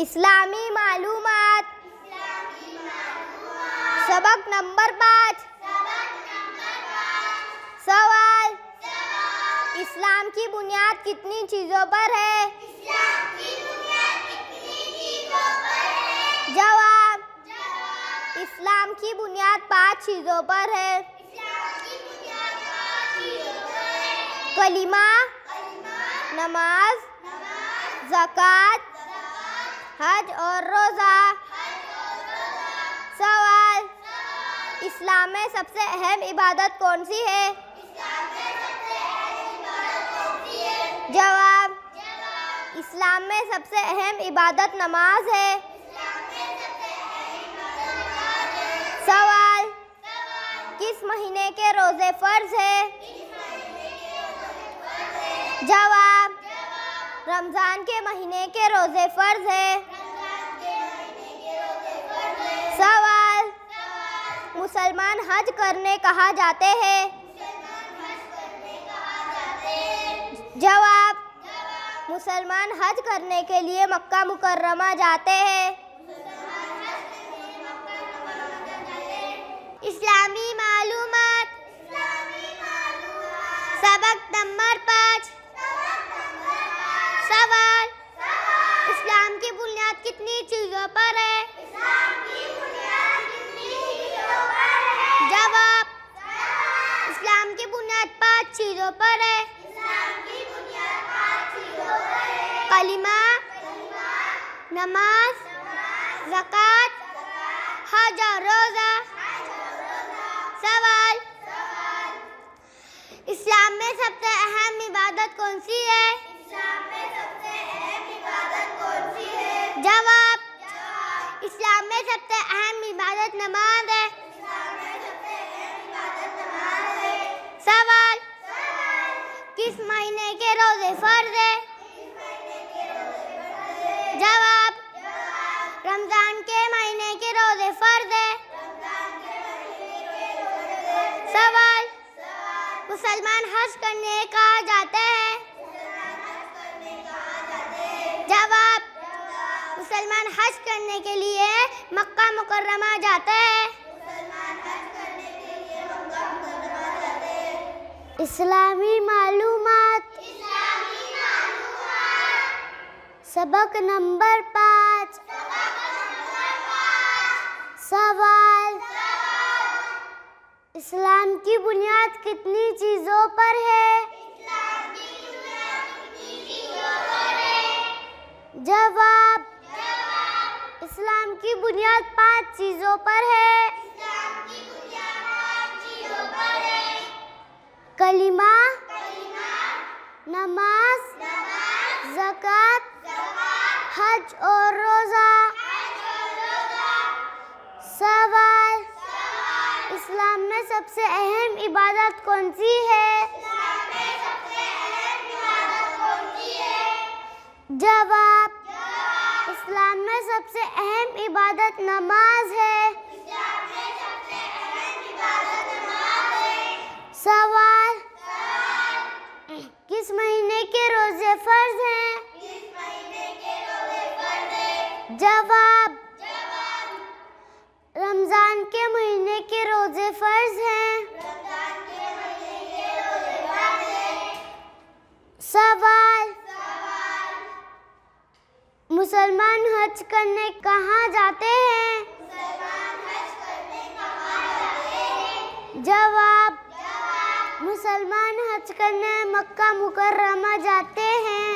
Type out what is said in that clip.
इस्लामी मालूमात सबक नंबर 5। सवाल, इस्लाम की बुनियाद कितनी चीज़ों पर है? जवाब, इस्लाम की बुनियाद 5 चीज़ों पर है। कलिमा, नमाज, ज़कात, हज और रोज़ा। सवाल, इस्लाम में सबसे अहम इबादत कौन सी है? जवाब, इस्लाम में सबसे अहम इबादत नमाज है। सवाल, किस महीने के रोज़े फ़र्ज है? जवाब, रमज़ान के महीने के रोज़े फ़र्ज है। सवाल, मुसलमान हज करने कहाँ जाते हैं? जवाब, मुसलमान हज करने के लिए मक्का मुकर्रमा जाते हैं। इस्लामी मालूमात सबक नंबर 5। सवाल, इस्लाम की बुनियाद कितनी चीज़ों पर है? जवाब, इस्लाम की बुनियाद 5 चीज़ों पर है। कलिमा, नमाज, ज़कात, हज और रोज़ा। सवाल, इस्लाम में सबसे अहम इबादत कौन सी है? जवाब, इस्लाम में सबसे अहम इबादत नमाज है। सवाल, किस महीने के रोज़े फ़र्ज है? जवाब, रमज़ान के महीने के रोज़े फ़र्ज है। सवाल, मुसलमान हज करने कहाँ जाते हैं? जवाब, मुसलमान हज करने के लिए मक्का मुकर्रमा जाते हैं। इस्लामी मालूमात सबक नंबर 5। सवाल, इस्लाम की बुनियाद कितनी चीज़ों पर है? जवाब, इस्लाम की बुनियाद 5 चीज़ों पर है। कलिमा, नमाज, ज़कात, हज और रोज़ा। सवाल, इस्लाम में सबसे अहम इबादत कौन सी है? जवाब, इस्लाम में सबसे अहम इबादत नमाज है। सवाल, किस महीने के रोज़े फ़र्ज हैं? जवाब, रमज़ान के महीने के रोज़े फ़र्ज हैं। सवाल, मुसलमान हज करने कहाँ जाते हैं? जवाब, मुसलमान हज करने मक्का मुकर्रमा जाते हैं।